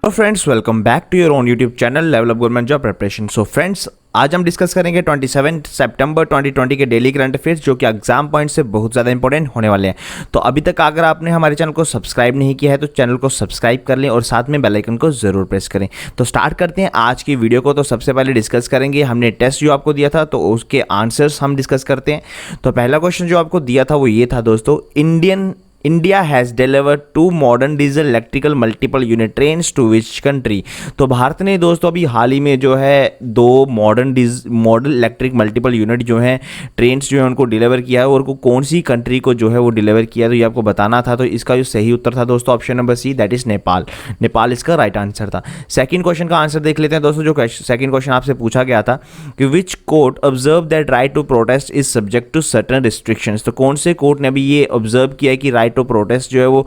तो friends welcome back to your own YouTube channel level up government job preparation. So friends आज हम discuss करेंगे 27 सितंबर 2020 के daily current affairs जो कि एग्जाम पॉइंट से बहुत ज़्यादा इंपॉर्टेंट होने वाले हैं। तो अभी तक अगर आपने हमारे चैनल को सब्सक्राइब नहीं किया है तो चैनल को सब्सक्राइब कर लें और साथ में बेल आइकन को ज़रूर प्रेस करें। तो स्टार्ट करते हैं आज की वीडियो को। तो सबसे पहले डिस्कस करेंगे हमने टेस्ट जो आपको दिया था तो उसके आंसर्स हम डिस्कस करते हैं। तो पहला क्वेश्चन जो आपको दिया था वो ये था दोस्तों, India has delivered 2 modern diesel electrical multiple unit trains to which country. तो भारत ने दोस्तों अभी हाल ही में जो है 2 मॉडर्न इलेक्ट्रिक मल्टीपल यूनिट जो है ट्रेन्स जो है उनको डिलीवर किया है और कौन सी कंट्री को जो है वो डिलीवर किया, तो ये आपको बताना था। तो इसका जो सही उत्तर था दोस्तों option number C, that is Nepal. Nepal इसका राइट आंसर था। सेकंड क्वेश्चन का आंसर देख लेते हैं दोस्तों। जो सेकंड क्वेश्चन आपसे पूछा गया था कि which court observe that right to protest is subject to certain restrictions. तो कौन से कोर्ट ने अभी ये ऑब्जर्व किया है कि राइट टू प्रोटेस्ट जो है वो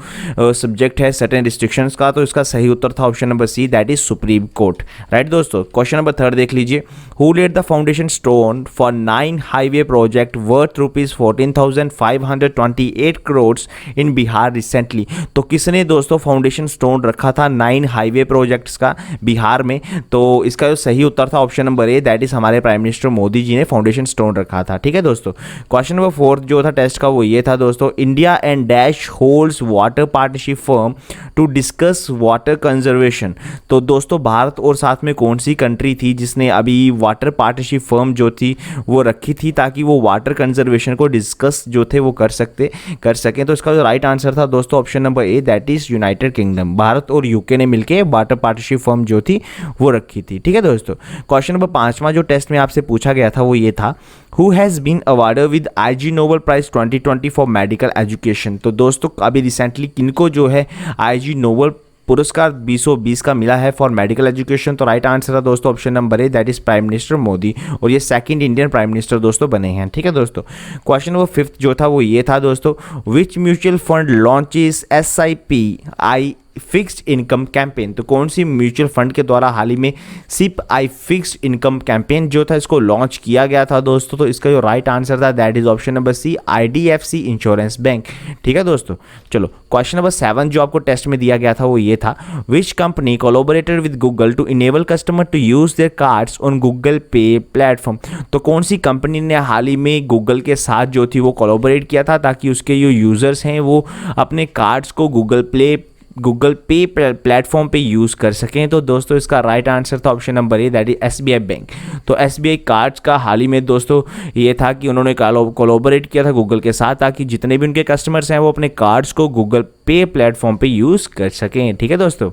सब्जेक्ट है सर्टेन रिस्ट्रिक्शंस का। तो इसका सही उत्तर था option number C, that is supreme court. Right दोस्तों, क्वेश्चन नंबर 3 देख लीजिए। Who laid the foundation stone for 9 highway project worth ₹14,528 crore in Bihar recently. तो किसने दोस्तों फाउंडेशन स्टोन रखा था 9 हाईवे प्रोजेक्ट्स का बिहार में? तो इसका जो सही उत्तर था option number A, that is हमारे प्राइम मिनिस्टर मोदी जी ने फाउंडेशन स्टोन रखा था। ठीक है दोस्तों, क्वेश्चन नंबर 4 जो था टेस्ट का वो ये था दोस्तों, India and dash holds water partnership firm to discuss water conservation. तो दोस्तों भारत और साथ में कौन सी कंट्री थी जिसने अभी वाटर पार्टनरशिप फर्म जो थी वो रखी थी ताकि वो वाटर कंजर्वेशन को डिस्कस जो थे वो कर सकें। तो इसका जो राइट आंसर था दोस्तों option number A, that is United kingdom. Bharat और यूके ने मिलकर वाटर पार्टनरशिप फर्म जो थी वो रखी थी। ठीक है दोस्तों, क्वेश्चन नंबर 5वां जो टेस्ट में आपसे पूछा गया था वो ये था, Who has been awarded with IG Nobel Prize 2020 for medical education। तो दोस्तों अभी रिसेंटली किनको जो है IG नोबेल पुरस्कार 2020 का मिला है फॉर मेडिकल एजुकेशन? तो राइट आंसर था दोस्तों option number A, that is prime minister Modi, और ये सेकंड इंडियन प्राइम मिनिस्टर दोस्तों बने हैं। ठीक है दोस्तों, क्वेश्चन नंबर 5 जो था वो ये था दोस्तों, which mutual fund launches SIP fixed income campaign. तो कौन सी म्यूचुअल फंड के द्वारा हाल ही में SIP फिक्स्ड इनकम कैंपेन जो था इसको लॉन्च किया गया था दोस्तों? तो इसका जो राइट आंसर था that is option number C, IDFC insurance bank. ठीक है दोस्तों, चलो क्वेश्चन नंबर 7 जो आपको टेस्ट में दिया गया था वो ये था, which company collaborated with Google to enable customer to use their cards on Google Pay platform. तो कौन सी कंपनी ने हाल ही में गूगल के साथ जो थी वो कोलैबोरेट किया था ताकि उसके जो यूजर्स हैं वो अपने कार्ड्स को गूगल पे प्लेटफॉर्म पे यूज़ कर सकें? तो दोस्तों इसका राइट आंसर था option number A, that is SBI bank. तो SBI कार्ड्स का हाल ही में दोस्तों ये था कि उन्होंने कोलैबोरेट किया था गूगल के साथ ताकि जितने भी उनके कस्टमर्स हैं वो अपने कार्ड्स को गूगल पे प्लेटफॉर्म पे यूज़ कर सकें। ठीक है दोस्तों,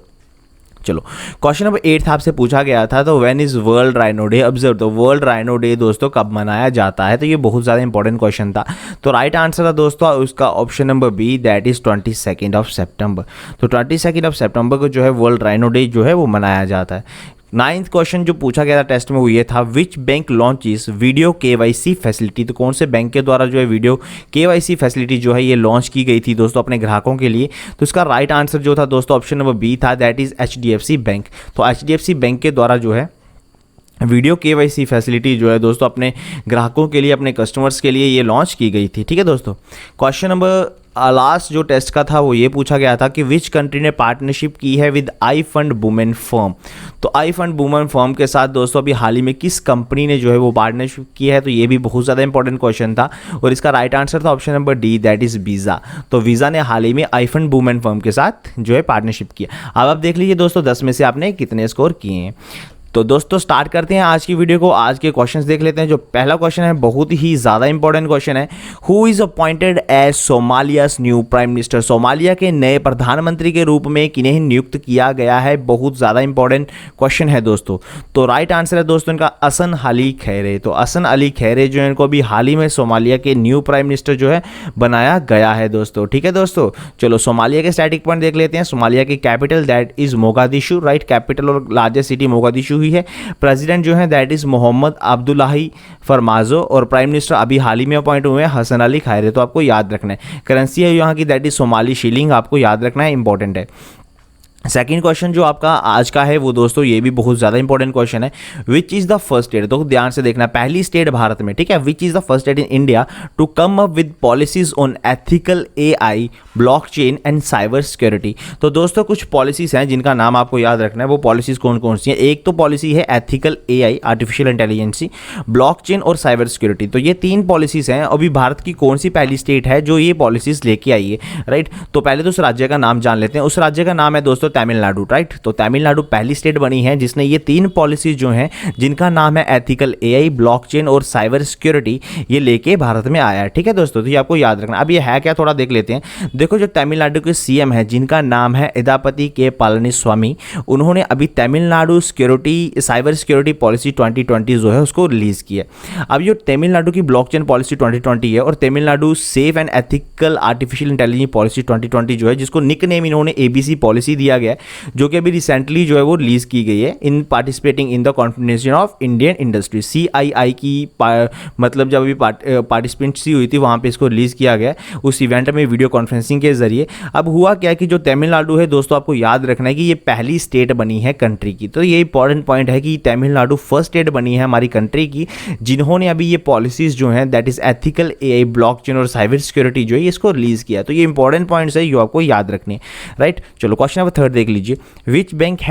चलो क्वेश्चन नंबर 8 आपसे पूछा गया था, तो when is world rhino day observe. तो वर्ल्ड राइनो डे दोस्तों कब मनाया जाता है? तो ये बहुत ज़्यादा इंपॉर्टेंट क्वेश्चन था। तो राइट आंसर था दोस्तों उसका option number B, that is 22 सितंबर। तो 22 सितंबर को जो है वर्ल्ड राइनो डे जो है वो मनाया जाता है। 9th क्वेश्चन जो पूछा गया था टेस्ट में वो ये था, which bank launches video KYC facility. तो कौन से बैंक के द्वारा जो है वीडियो KYC फैसिलिटी जो है ये लॉन्च की गई थी दोस्तों अपने ग्राहकों के लिए? तो इसका राइट आंसर जो था दोस्तों ऑप्शन नंबर बी था, दैट इज HDFC बैंक। तो HDFC बैंक के द्वारा जो है वीडियो KYC फैसिलिटी जो है दोस्तों अपने ग्राहकों के लिए, अपने कस्टमर्स के लिए ये लॉन्च की गई थी। ठीक है दोस्तों, क्वेश्चन नंबर लास्ट जो टेस्ट का था वो ये पूछा गया था कि विच कंट्री ने पार्टनरशिप की है with I fund women firm. तो आई फंड वुमेन फर्म के साथ दोस्तों अभी हाल ही में किस कंपनी ने जो है वो पार्टनरशिप की है? तो ये भी बहुत ज़्यादा इंपॉर्टेंट क्वेश्चन था और इसका राइट आंसर था option number D, that is visa. तो वीज़ा ने हाल ही में आई फंड वुमेन फर्म के साथ जो है पार्टनरशिप किया। अब आप देख लीजिए दोस्तों 10 में से आपने कितने स्कोर किए हैं। तो दोस्तों स्टार्ट करते हैं आज की वीडियो को। आज के क्वेश्चंस देख लेते हैं। जो पहला क्वेश्चन है बहुत ही ज़्यादा इंपॉर्टेंट क्वेश्चन है, who is appointed as Somalia's new prime minister. Somalia के नए प्रधानमंत्री के रूप में किन्हें नियुक्त किया गया है? बहुत ज़्यादा इंपॉर्टेंट क्वेश्चन है दोस्तों। तो राइट आंसर है दोस्तों इनका हसन अली खैरे। तो हसन अली खैरे जो है इनको अभी हाल ही में सोमालिया के न्यू प्राइम मिनिस्टर जो है बनाया गया है दोस्तों। ठीक है दोस्तों, चलो सोमालिया के स्टैटिक पॉइंट देख लेते हैं। सोमालिया की capital that is Mogadishu, right, capital और लार्जेस्ट सिटी मोगादिशु ही है। प्रेसिडेंट जो है that is Mohamed Abdullahi Farmaajo और प्राइम मिनिस्टर अभी हाल ही में अपॉइंट हुए हैं हसन अली खैरे। तो आपको याद रखना है। करेंसी है यहाँ की दैट इज सोमाली शिलिंग, आपको याद रखना है, इंपॉर्टेंट है। सेकंड क्वेश्चन जो आपका आज का है वो दोस्तों ये भी बहुत ज़्यादा इंपॉर्टेंट क्वेश्चन है। Which is the first state, तो ध्यान से देखना, पहली स्टेट भारत में, ठीक है, which is the first state in India to come up with policies on ethical AI, blockchain and cyber security. तो दोस्तों कुछ पॉलिसीज हैं जिनका नाम आपको याद रखना है। वो पॉलिसीज कौन कौन सी हैं? एक तो पॉलिसी है ethical AI, artificial intelligence, blockchain और साइबर सिक्योरिटी। तो ये तीन पॉलिसीज हैं। अभी भारत की कौन सी पहली स्टेट है जो ये पॉलिसीज लेके आई है, राइट? तो पहले तो उस राज्य का नाम जान लेते हैं। उस राज्य का नाम है दोस्तों तमिलनाडु, राइट? तो तमिलनाडु पहली स्टेट बनी है जिसने ये तीन पॉलिसीज जो हैं जिनका नाम है एथिकल एआई, ब्लॉकचेन और साइबर सिक्योरिटी, ये लेके भारत में आया है, ठीक है दोस्तों? तो ये आपको याद रखना। अब ये है क्या, थोड़ा देख लेते हैं। देखो जो तमिलनाडु के सीएम है जिनका नाम है इदापति के पलनीस्वामी, उन्होंने अभी तमिलनाडु साइबर सिक्योरिटी पॉलिसी 2020 जो है उसको रिलीज किया। अब ये तमिलनाडु की ब्लॉकचेन पॉलिसी 2020 है और Tamil Nadu safe and ethical artificial intelligence policy 2020 जो है, जिसको निक नेम इन्होंने एबीसी पॉलिसी दिया गया है, जो कि अभी रिसेंटली जो है वो रिलीज की गई है in participating in the Confederation of Indian Industry, CII की मतलब जब अभी पार्टिसिपेंसी हुई थी वहाँ पे इसको रिलीज किया गया उस इवेंट में वीडियो कॉन्फ्रेंसिंग के जरिए। अब हुआ क्या कि जो तमिलनाडु है दोस्तों, आपको याद रखना है कि ये पहली स्टेट बनी है कंट्री की। तो ये इंपॉर्टेंट पॉइंट है कि तमिलनाडु फर्स्ट स्टेट बनी है हमारी कंट्री की जिन्होंने अभी ये पॉलिसीज जो हैं that is ethical AI, blockchain और साइबर सिक्योरिटी जो है इसको रिलीज किया। तो ये इंपॉर्टेंट पॉइंट्स है, ये आपको याद रखने, राइट? चलो क्वेश्चन नंबर 3 देख लीजिए। Which bank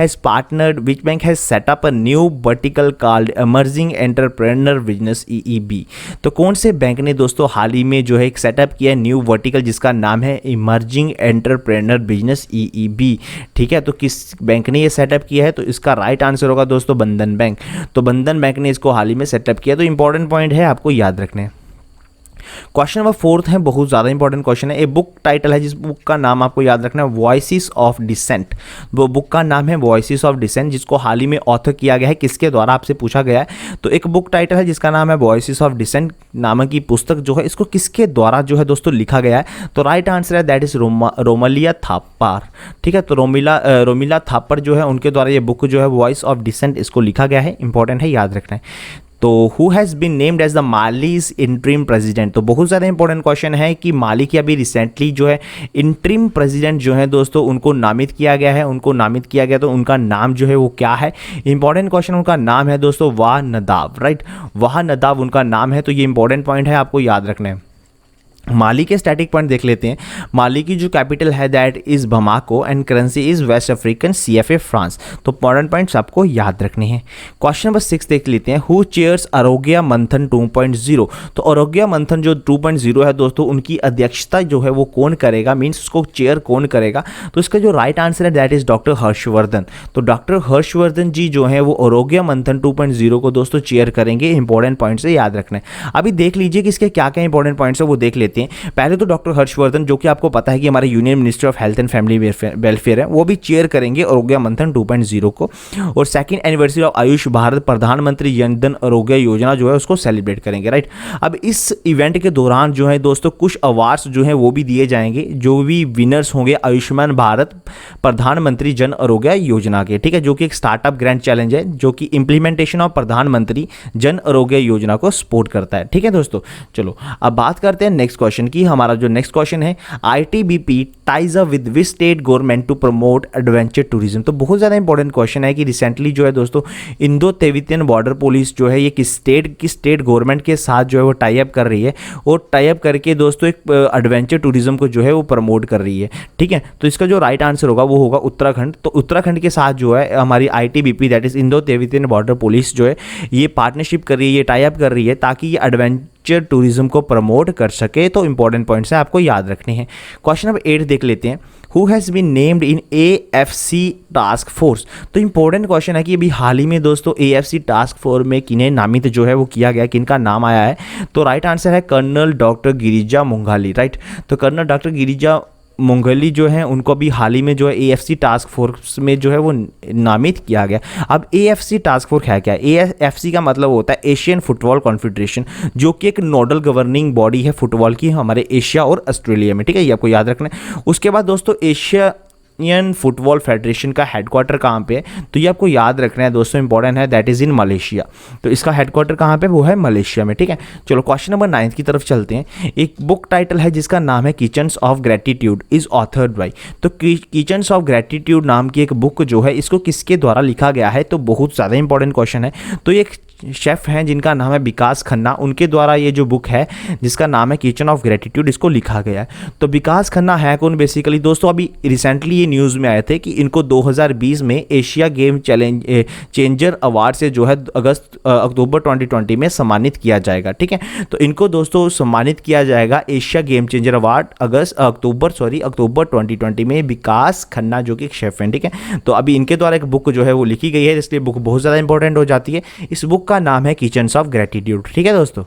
has set up a new vertical called emerging entrepreneur business, EEB. तो कौन से बैंक ने दोस्तों हाल ही में जो है एक सेटअप किया न्यू वर्टिकल जिसका नाम है इमर्जिंग एंटरप्रेन्योर बिजनेस, ईईबी, ठीक है? तो किस बैंक ने ये सेटअप किया है? तो इसका राइट आंसर होगा दोस्तों बंधन बैंक। तो बंधन बैंक ने इसको हाल ही में सेटअप किया। तो इंपॉर्टेंट पॉइंट है, आपको याद रखने। क्वेश्चन नंबर 4 है, बहुत ज़्यादा इंपॉर्टेंट क्वेश्चन है। एक बुक टाइटल है जिस बुक का नाम आपको याद रखना है वॉइसेस ऑफ डिसेंट। वो बुक का नाम है वॉइसेस ऑफ डिसेंट, जिसको हाल ही में ऑथर किया गया है, किसके द्वारा आपसे पूछा गया है। तो एक बुक टाइटल है जिसका नाम है वॉइसेस ऑफ डिसेंट नामक की पुस्तक जो है इसको किसके द्वारा जो है दोस्तों लिखा गया है? तो राइट आंसर है दैट इज रोमिला थापर, ठीक है? तो रोमिला थापर जो है उनके द्वारा ये बुक जो है वॉइस ऑफ डिसेंट इसको लिखा गया है। इंपॉर्टेंट है, याद रखना है। तो who has been named as the Mali's interim president. तो बहुत ज़्यादा इंपॉर्टेंट क्वेश्चन है कि माली की अभी रिसेंटली जो है इंटरिम प्रेसिडेंट जो है दोस्तों उनको नामित किया गया है, तो उनका नाम जो है वो क्या है? इंपॉर्टेंट क्वेश्चन, उनका नाम है दोस्तों वाह नदाब, राइट? वाह नदाब उनका नाम है। तो ये इंपॉर्टेंट पॉइंट है, आपको याद रखना है। माली के स्टैटिक पॉइंट देख लेते हैं। माली की जो कैपिटल है that is Bamako and currency is West African CFA franc. तो इंपॉर्टेंट पॉइंट्स आपको याद रखने हैं। क्वेश्चन नंबर 6 देख लेते हैं। Who chairs Arogya Manthan 2.0। तो आरोग्य मंथन जो 2.0 है दोस्तों, उनकी अध्यक्षता जो है वो कौन करेगा, मीन्स उसको चेयर कौन करेगा? तो इसका जो राइट आंसर है दैट इज डॉक्टर हर्षवर्धन। तो डॉक्टर हर्षवर्धन जी जो है वो आरोग्य मंथन 2.0 को दोस्तों चेयर करेंगे। इंपॉर्टेंट पॉइंट्स है, याद रखना है। अभी देख लीजिए कि इसके क्या क्या इंपॉर्टेंट पॉइंट्स है वो देख लेते हैं। पहले तो डॉक्टर हर्षवर्धन जो कि आपको पता है कि हमारे union minister of health and family welfare है, वो भी चेयर करेंगे आरोग्य मंथन 2.0 को। और second anniversary of Ayush Bharat प्रधानमंत्री जन धन आरोग्य योजना जो है उसको सेलिब्रेट करेंगे, राइट? अब इस इवेंट के दौरान जो है दोस्तों कुछ अवार्ड्स जो है वो भी दिए जाएंगे जो भी विनर्स होंगे आयुष्मान भारत प्रधानमंत्री जन आरोग्य योजना के, ठीक है? जो कि एक स्टार्टअप ग्रैंड चैलेंज है जो कि इंप्लीमेंटेशन ऑफ प्रधानमंत्री जन आरोग्य योजना को सपोर्ट करता है, ठीक है दोस्तों? चलो अब बात करते हैं नेक्स्ट क्वेश्चन की। हमारा जो नेक्स्ट क्वेश्चन है, ITBP ties up with which state government to promote adventure tourism. तो बहुत ज़्यादा इंपॉर्टेंट क्वेश्चन है कि रिसेंटली जो है दोस्तों इंडो तिब्बतियन बॉर्डर पुलिस जो है ये किस स्टेट गवर्नमेंट के साथ जो है वो टाई अप कर रही है और टाई अप करके दोस्तों एक एडवेंचर टूरिज्म को जो है वो प्रमोट कर रही है, ठीक है? तो इसका जो राइट आंसर होगा वो होगा उत्तराखंड। तो उत्तराखंड के साथ जो है हमारी ITBP that is Indo Tibetan border police जो है ये पार्टनरशिप कर रही है, ये टाई अप कर रही है ताकि ये एडवेंचर टूरिज्म को प्रमोट कर सके। तो इंपॉर्टेंट पॉइंट्स हैं, आपको याद रखने हैं। क्वेश्चन नंबर 8 देख लेते हैं। Who has been named in AFC task force. तो इंपॉर्टेंट क्वेश्चन है कि अभी हाल ही में दोस्तों एएफसी टास्क फोर्स में किन्हें नामित जो है वो किया गया, किनका नाम आया है? तो राइट आंसर है कर्नल डॉक्टर गिरिजा मुंगाली, राइट? तो कर्नल डॉक्टर गिरिजा मुंगली जो है उनको भी हाल ही में जो है एएफसी टास्क फोर्स में जो है वो नामित किया गया। अब एएफसी टास्क फोर्स है क्या? एएफसी का मतलब होता है एशियन फुटबॉल कॉन्फेडरेशन, जो कि एक नोडल गवर्निंग बॉडी है फुटबॉल की हमारे एशिया और ऑस्ट्रेलिया में, ठीक है? ये आपको याद रखना है। उसके बाद दोस्तों यूरोपियन फुटबॉल फेडरेशन का हेडक्वार्टर कहाँ पे है, तो ये आपको याद रखना है दोस्तों, इंपॉर्टेंट है, दैट इज़ इन मलेशिया। तो इसका हेडक्वार्टर कहाँ पे, वो है मलेशिया में, ठीक है। चलो क्वेश्चन नंबर 9 की तरफ चलते हैं। एक बुक टाइटल है जिसका नाम है kitchens of gratitude, is authored by. तो किचन्स ऑफ ग्रेटिट्यूड नाम की एक बुक जो है, इसको किसके द्वारा लिखा गया है, तो बहुत ज़्यादा इंपॉर्टेंट क्वेश्चन है। तो एक शेफ़ हैं जिनका नाम है विकास खन्ना, उनके द्वारा ये जो बुक है जिसका नाम है किचन ऑफ ग्रेटिट्यूड, इसको लिखा गया है। तो विकास खन्ना है कौन बेसिकली दोस्तों, अभी रिसेंटली ये न्यूज़ में आए थे कि इनको 2020 में एशिया गेम चेंजर अवार्ड से जो है अक्टूबर 2020 में सम्मानित किया जाएगा, ठीक है। तो इनको दोस्तों सम्मानित किया जाएगा एशिया गेम चेंजर अवार्ड अक्टूबर 2020 में, विकास खन्ना जो कि एक शेफ़ हैं, ठीक है। तो अभी इनके द्वारा एक बुक जो है वो लिखी गई है, इसलिए बुक बहुत ज़्यादा इंपॉर्टेंट हो जाती है। इस बुक का नाम है किचन्स ऑफ ग्रेटिट्यूड, ठीक है दोस्तों।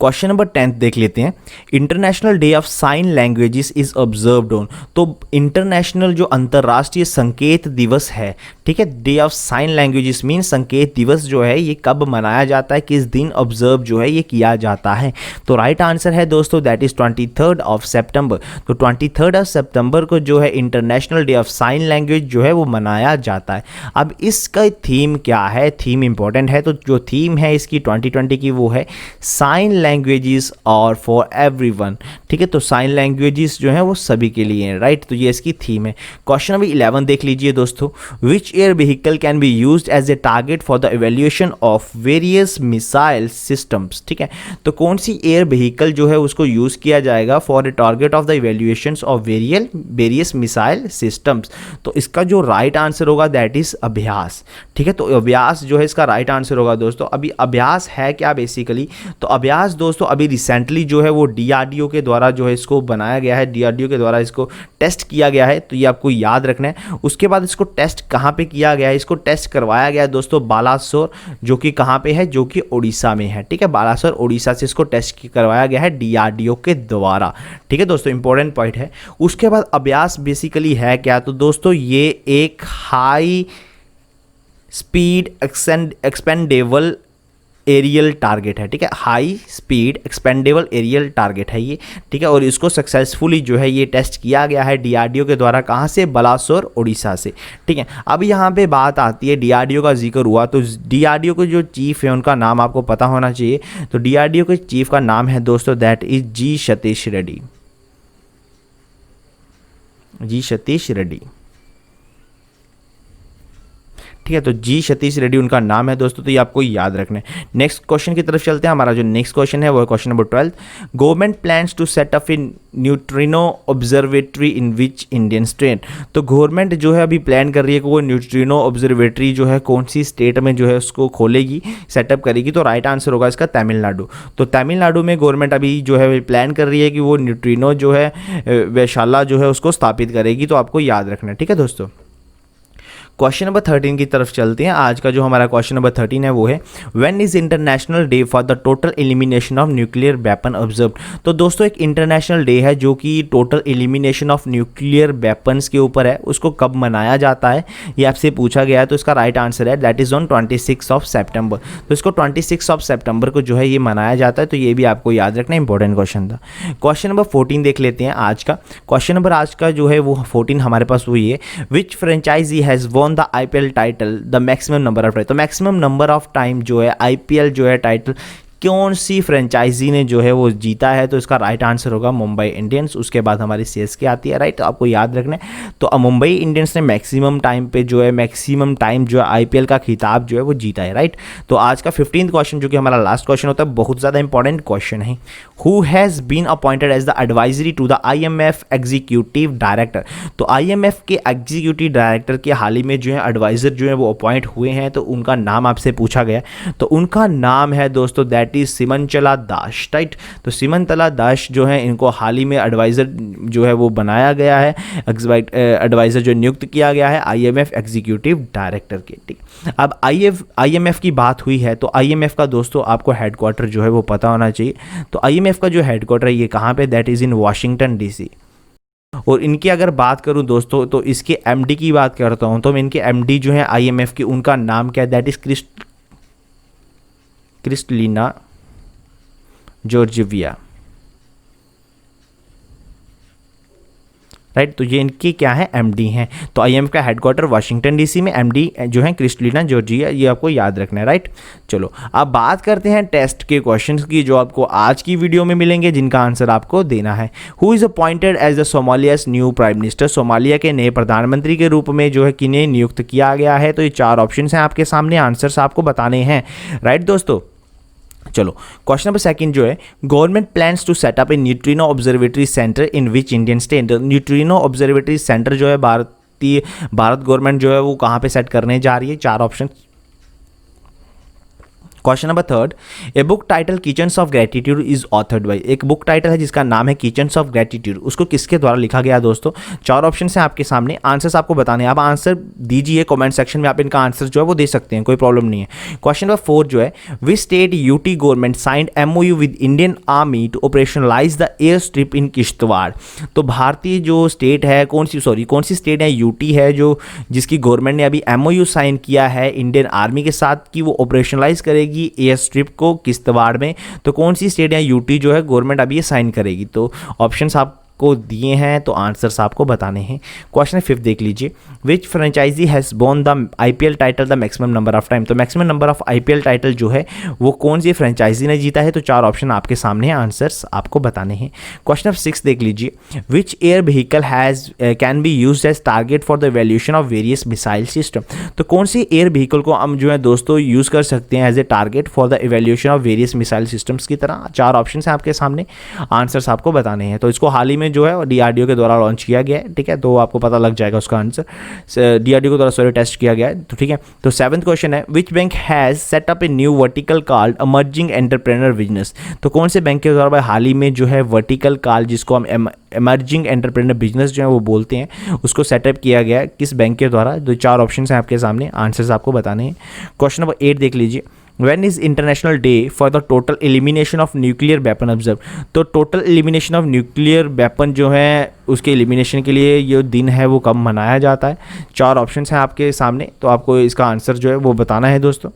क्वेश्चन नंबर 10 देख लेते हैं। International day of sine languages is observed on. तो इंटरनेशनल जो अंतर्राष्ट्रीय संकेत दिवस है, ठीक है, day of sine languages mean संकेत दिवस जो है ये कब मनाया जाता है, किस दिन ऑब्जर्व जो है ये किया जाता है। तो राइट आंसर है दोस्तों दैट इज 23 ऑफ सितंबर। तो 23 ऑफ सितंबर को जो है international day of sine language जो है वो मनाया जाता है। अब इसका थीम क्या है, थीम इंपॉर्टेंट है। तो जो थीम है इसकी 2020 की वो है साइन लैंग्वेजेस और फॉर एवरीवन, ठीक है। तो साइन लैंग्वेजेस जो है वो सभी के लिए हैं, राइट। तो ये इसकी थीम है। क्वेश्चन नंबर 11 देख लीजिए दोस्तों। Which air vehicle can be used as a target for the evaluation of various missile systems, ठीक है। तो कौन सी एयर व्हीकल जो है उसको यूज किया जाएगा for a target of the evaluation of various missile systems. तो इसका जो राइट आंसर होगा दैट इज अभ्यास, ठीक है। तो अभ्यास जो है इसका राइट आंसर होगा दोस्तों। अभी अभ्यास है क्या बेसिकली, तो अभ्यास दोस्तों अभी रिसेंटली जो है वो डीआरडीओ के द्वारा जो है इसको बनाया गया है, डीआरडीओ के द्वारा इसको टेस्ट किया गया है। तो ये आपको याद रखना है। उसके बाद इसको टेस्ट कहाँ पे किया गया है, इसको टेस्ट करवाया गया है दोस्तों बालासोर, जो कि कहाँ पे है, जो कि उड़ीसा में है, ठीक है। बालासोर उड़ीसा से इसको टेस्ट करवाया गया है डीआरडीओ के द्वारा, ठीक है दोस्तों, इंपॉर्टेंट पॉइंट है। उसके बाद अभ्यास बेसिकली है क्या, तो दोस्तों ये एक high speed expendable aerial target है, ठीक है। High speed expendable aerial target है ये, ठीक है। और इसको सक्सेसफुली जो है ये टेस्ट किया गया है डीआरडीओ के द्वारा, कहाँ से, बालासोर उड़ीसा से, ठीक है। अब यहाँ पे बात आती है, डीआरडीओ का जिक्र हुआ तो डीआरडीओ के जो चीफ है उनका नाम आपको पता होना चाहिए। तो डीआरडीओ के चीफ का नाम है दोस्तों दैट इज जी सतीश रेड्डी, जी सतीश रेड्डी, ठीक है। तो जी सतीश रेड्डी उनका नाम है दोस्तों, तो ये आपको याद रखना है। नेक्स्ट क्वेश्चन की तरफ चलते हैं। हमारा जो नेक्स्ट क्वेश्चन है वो है question number 12। Government plans to set up in neutrino observatory in which Indian state. तो गवर्नमेंट जो है अभी प्लान कर रही है कि वो न्यूट्रिनो ऑब्जर्वेटरी जो है कौन सी स्टेट में जो है उसको खोलेगी, सेटअप करेगी। तो राइट आंसर होगा इसका तमिलनाडु। तो तमिलनाडु में गवर्नमेंट अभी जो है प्लान कर रही है कि वो न्यूट्रिनो जो है वैशाला जो है उसको स्थापित करेगी। तो आपको याद रखना है, ठीक है दोस्तों। क्वेश्चन नंबर 13 की तरफ चलते हैं। आज का जो हमारा क्वेश्चन नंबर 13 है वो है when is international day for the total elimination of nuclear weapon observed. तो दोस्तों एक इंटरनेशनल डे है जो कि total elimination of nuclear weapons के ऊपर है, उसको कब मनाया जाता है ये आपसे पूछा गया है। तो इसका राइट आंसर है दैट इज ऑन 26 ऑफ सितंबर। तो इसको 26 ऑफ सितंबर को जो है ये मनाया जाता है। तो ये भी आपको याद रखना इंपॉर्टेंट क्वेश्चन था। क्वेश्चन नंबर 14 देख लेते हैं आज का। क्वेश्चन नंबर आज का जो है वो 14 हमारे पास वही है, which franchise has won the IPL title the maximum number of time. तो मैक्सिमम नंबर ऑफ टाइम जो है आईपीएल जो है टाइटल कौन सी फ्रेंचाइजी ने जो है वो जीता है। तो इसका राइट आंसर होगा मुंबई इंडियंस। उसके बाद हमारी सीएसके आती है, राइट। तो आपको याद रखना है। तो मुंबई इंडियंस ने मैक्सिमम टाइम पे जो है मैक्सिमम टाइम जो है आईपीएल का खिताब जो है वो जीता है, राइट। तो आज का 15th क्वेश्चन जो कि हमारा लास्ट क्वेश्चन होता है, बहुत ज़्यादा इंपॉर्टेंट क्वेश्चन है। Who has been appointed as the advisory to the IMF executive director. तो आईएमएफ के एग्जीक्यूटिव डायरेक्टर के हाल ही में जो है एडवाइजर जो है वो अपॉइंट हुए हैं। तो उनका नाम आपसे पूछा गया, तो उनका नाम है दोस्तों दैट इज सिमंचला दास, राइट। तो सिमंतला दास जो है इनको हाल ही में एडवाइजर जो है वो बनाया गया है, एडवाइजर जो नियुक्त किया गया है आईएमएफ एग्जीक्यूटिव डायरेक्टर के, ठीक। अब आईएमएफ की बात हुई है तो आईएमएफ का दोस्तों आपको हेडक्वार्टर जो है वो पता होना चाहिए। तो आईएमएफ का जो हेडक्वार्टर है ये कहाँ पे, that is in Washington DC. और इनकी अगर बात करूं दोस्तों तो इसके एमडी की बात करता हूं तो इनके एमडी जो है आईएमएफ की, उनका नाम क्या है, दैट इज क्रिस्टलिना जॉर्जिविया, राइट। तो ये इनकी क्या है, एमडी हैं। तो आईएमएफ का हेडक्वार्टर वाशिंगटन डीसी में, एमडी जो है क्रिस्टलिना जॉर्जिया, ये आपको याद रखना है, राइट। चलो अब बात करते हैं टेस्ट के क्वेश्चंस की जो आपको आज की वीडियो में मिलेंगे, जिनका आंसर आपको देना है। Who is appointed as the Somalia's new prime minister, Somalia के नए प्रधानमंत्री के रूप में जो है किन्हें नियुक्त किया गया है। तो ये 4 ऑप्शन हैं आपके सामने, आंसर्स आपको बताने हैं, राइट दोस्तों। चलो क्वेश्चन नंबर सेकंड जो है, government plans to set up a neutrino observatory center in which Indian state. Neutrino observatory center जो है भारत गवर्नमेंट जो है वो कहाँ पे सेट करने जा रही है। 4 option. Question number third, A book title kitchens of gratitude is authored by. एक बुक टाइटल है जिसका नाम है किचन्स ऑफ ग्रेटिट्यूड, उसको किसके द्वारा लिखा गया दोस्तों। 4 ऑप्शन हैं आपके सामने, आंसर्स आपको बताने हैं। आप आंसर दीजिए कमेंट सेक्शन में, आप इनका आंसर जो है वो दे सकते हैं, कोई प्रॉब्लम नहीं है। क्वेश्चन नंबर 4 जो है, which state UT government signed MOU with Indian army to operationalize the air strip in Kishtwar. तो भारतीय जो स्टेट है, कौन सी स्टेट है, यूटी है, जो जिसकी गवर्नमेंट ने अभी एमओयू साइन किया है इंडियन आर्मी के साथ कि वो ऑपरेशनलाइज करेगी एयर स्ट्रिप को किश्तवाड़ में। तो कौन सी स्टेट है यूटी जो है गवर्नमेंट अभी ये साइन करेगी। तो ऑप्शंस आपको दिए हैं, तो आंसर्स आपको बताने हैं। क्वेश्चन 5 देख लीजिए, which franchise has won the IPL title the maximum number of time. तो maximum number of IPL title जो है वो कौन सी फ्रेंचाइजी ने जीता है। तो 4 ऑप्शन आपके सामने हैं, आंसर्स आपको बताने हैं। क्वेश्चन 6 देख लीजिए, which air vehicle has can be used as target for the evaluation of various missile system. तो कौन सी एयर व्हीकल को हम जो है दोस्तों यूज़ कर सकते हैं as a target for the evaluation of various missile systems की तरह। 4 ऑप्शन हैं आपके सामने, आंसर्स आपको बताने हैं। तो इसको हाल ही में जो है डीआरडीओ के द्वारा लॉन्च किया गया है, ठीक है, तो आपको पता लग जाएगा उसका आंसर। डीआरडीओ के द्वारा टेस्ट किया गया है, तो ठीक है। तो 7th क्वेश्चन है, विच bank has set up a new vertical called emerging entrepreneur business. तो कौन से बैंक के द्वारा हाल ही में जो है वर्टिकल कॉल, जिसको हम इमर्जिंग एंटरप्रेन्योर बिजनेस जो है वो बोलते हैं, उसको सेटअप किया गया है, किस बैंक के द्वारा। तो 4 ऑप्शन हैं आपके सामने, आंसर्स आपको बताने हैं। क्वेश्चन नंबर 8 देख लीजिए, When is international day for the total elimination of nuclear weapon observe. तो total elimination of nuclear weapon जो है उसके एलिमिनेशन के लिए ये दिन है वो कब मनाया जाता है। 4 ऑप्शन हैं आपके सामने, तो आपको इसका आंसर जो है वो बताना है दोस्तों।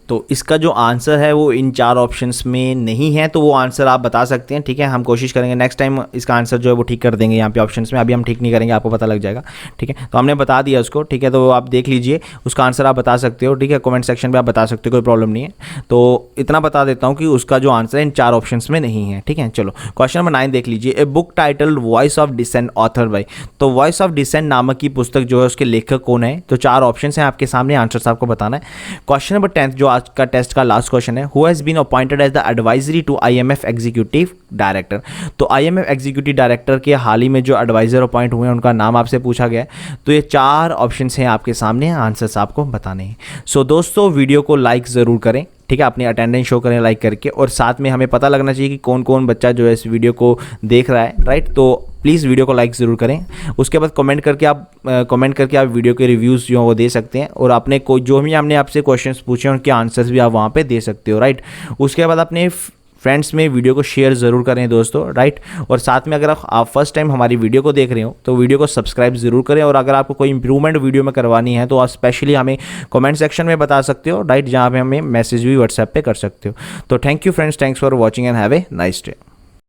तो इसका जो आंसर है वो इन 4 ऑप्शंस में नहीं है, तो वो आंसर आप बता सकते हैं, ठीक है। हम कोशिश करेंगे नेक्स्ट टाइम इसका आंसर जो है वो ठीक कर देंगे यहाँ पे ऑप्शंस में। अभी हम ठीक नहीं करेंगे, आपको पता लग जाएगा, ठीक है। तो हमने बता दिया उसको, ठीक है। तो आप देख लीजिए, उसका आंसर आप बता सकते हो, ठीक है। कमेंट सेक्शन में आप बता सकते हो, कोई प्रॉब्लम नहीं है। तो इतना बता देता हूँ कि उसका जो आंसर है इन 4 ऑप्शंस में नहीं है, ठीक है। चलो क्वेश्चन नंबर 9 देख लीजिए, a book title voice of dissent author by. तो वॉइस ऑफ डिसेंट नामक की पुस्तक जो है उसके लेखक कौन है। तो 4 ऑप्शन हैं आपके सामने, आंसर्स आपको बताना है। क्वेश्चन नंबर 10 जो आज का टेस्ट का लास्ट क्वेश्चन है, who has been appointed as the advisory to IMF executive director. तो आईएमएफ एग्जीक्यूटिव डायरेक्टर के हाल ही में जो एडवाइजर अपॉइंट हुए हैं उनका नाम आपसे पूछा गया है। तो ये 4 ऑप्शन हैं आपके सामने, आंसर्स आपको बताने हैं। सो दोस्तों वीडियो को लाइक ज़रूर करें, ठीक है, अपनी अटेंडेंस शो करें लाइक करके, और साथ में हमें पता लगना चाहिए कि कौन कौन बच्चा जो है इस वीडियो को देख रहा है, राइट। तो प्लीज़ वीडियो को लाइक ज़रूर करें। उसके बाद कमेंट करके आप वीडियो के रिव्यूज़ जो वो दे सकते हैं, और अपने को जो भी हमने आपसे क्वेश्चंस पूछे हैं उनके आंसर्स भी आप वहाँ पे दे सकते हो, राइट। उसके बाद अपने फ्रेंड्स में वीडियो को शेयर ज़रूर करें दोस्तों, राइट। और साथ में अगर आप फर्स्ट टाइम हमारी वीडियो को देख रहे हो तो वीडियो को सब्सक्राइब ज़रूर करें। और अगर आपको कोई इंप्रूवमेंट वीडियो में करवानी है तो आप स्पेशली हमें कमेंट सेक्शन में बता सकते हो, राइट, जहाँ पे हमें मैसेज भी व्हाट्सएप पे कर सकते हो। तो thank you friends, thanks for watching and have a nice day.